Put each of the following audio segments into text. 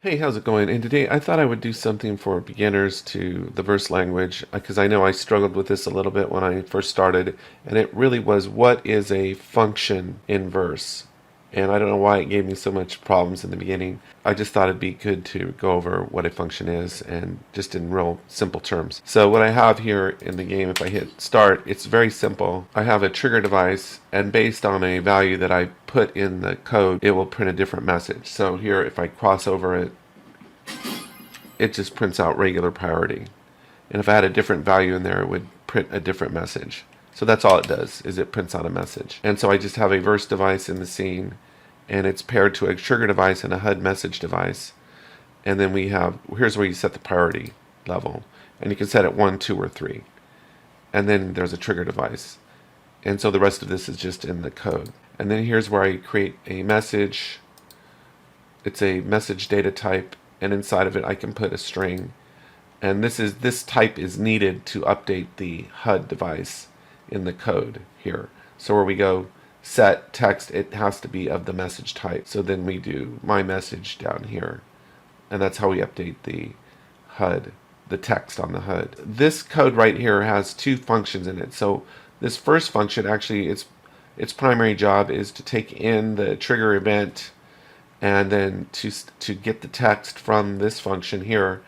Hey, how's it going? And today I thought I would do something for beginners to the verse language because I know I struggled with this a little bit when I first started, and it really was what is a function in verse? And I don't know why it gave me so much problems in the beginning. I just thought it'd be good to go over what a function is and just in real simple terms. So what I have here in the game, if I hit start, it's very simple. I have a trigger device, and based on a value that I put in the code, it will print a different message. So here, if I cross over it, it just prints out regular priority. And if I had a different value in there, it would print a different message. So that's all it does, is it prints out a message. And so I just have a verse device in the scene, and it's paired to a trigger device and a HUD message device. And then we have, here's where you set the priority level. And you can set it 1, 2, or 3. And then there's a trigger device. And so the rest of this is just in the code. And then here's where I create a message. It's a message data type, and inside of it I can put a string. And this type is needed to update the HUD device in the code here. So where we go set text, it has to be of the message type. So then we do my message down here. And that's how we update the HUD, the text on the HUD. This code right here has two functions in it. So this first function, actually its primary job is to take in the trigger event and then to get the text from this function here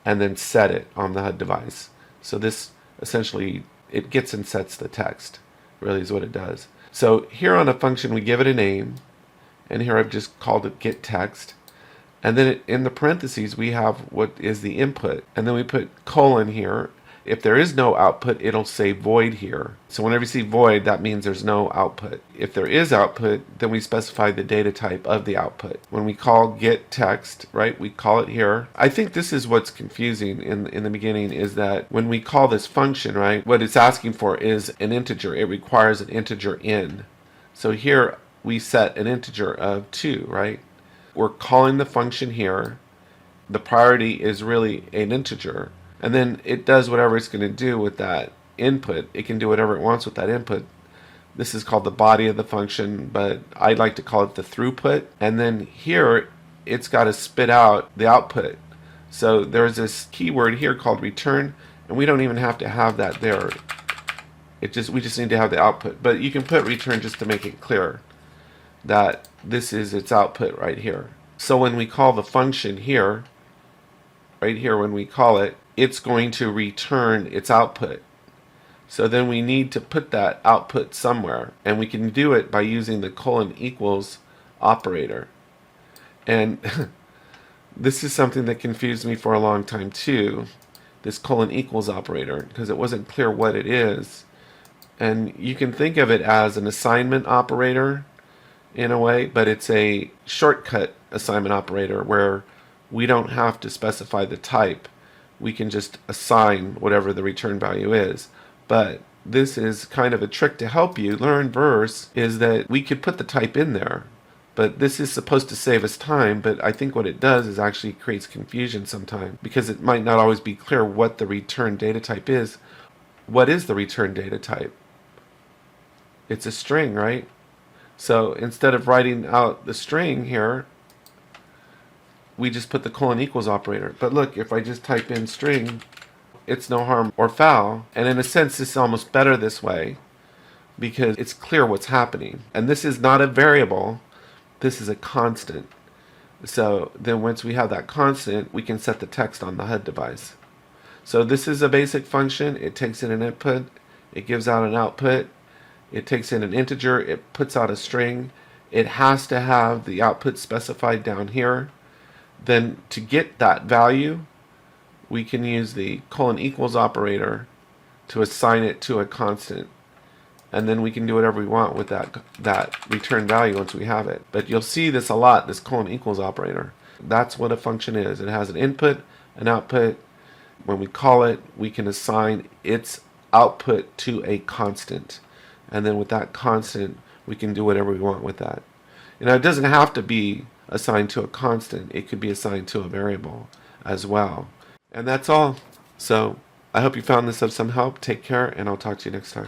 and then set it on the HUD device. So this essentially, it gets and sets the text, really is what it does. So here on a function we give it a name, and here I've just called it get text, and then in the parentheses we have what is the input, and then we put colon here. If there is no output, it'll say void here. So whenever you see void, that means there's no output. If there is output, then we specify the data type of the output. When we call get text, right, we call it here. I think this is what's confusing in the beginning, is that when we call this function, right, what it's asking for is an integer. It requires an integer in. So here we set an integer of 2, right? We're calling the function here. The priority is really an integer. And then it does whatever it's going to do with that input. It can do whatever it wants with that input. This is called the body of the function, but I like to call it the throughput. And then here, it's got to spit out the output. So there's this keyword here called return, and we don't even have to have that there. We just need to have the output. But you can put return just to make it clear that this is its output right here. So when we call the function here, right here when we call it, it's going to return its output. So then we need to put that output somewhere, and we can do it by using the colon equals operator. And this is something that confused me for a long time too, this colon equals operator, because it wasn't clear what it is. And you can think of it as an assignment operator in a way, but it's a shortcut assignment operator where we don't have to specify the type. We can just assign whatever the return value is. But this is kind of a trick to help you learn verse, is that we could put the type in there. But this is supposed to save us time, but I think what it does is actually creates confusion sometimes, because it might not always be clear what the return data type is. What is the return data type? It's a string, right? So instead of writing out the string here, we just put the colon equals operator. But look, if I just type in string, it's no harm or foul. And in a sense, this is almost better this way because it's clear what's happening. And this is not a variable, this is a constant. So then once we have that constant, we can set the text on the HUD device. So this is a basic function. It takes in an input, it gives out an output, it takes in an integer, it puts out a string. It has to have the output specified down here. Then to get that value, we can use the colon equals operator to assign it to a constant. And then we can do whatever we want with that return value once we have it. But you'll see this a lot, this colon equals operator. That's what a function is. It has an input, an output. When we call it, we can assign its output to a constant. And then with that constant, we can do whatever we want with that. You know, it doesn't have to be assigned to a constant. It could be assigned to a variable as well. And that's all. So I hope you found this of some help. Take care, and I'll talk to you next time.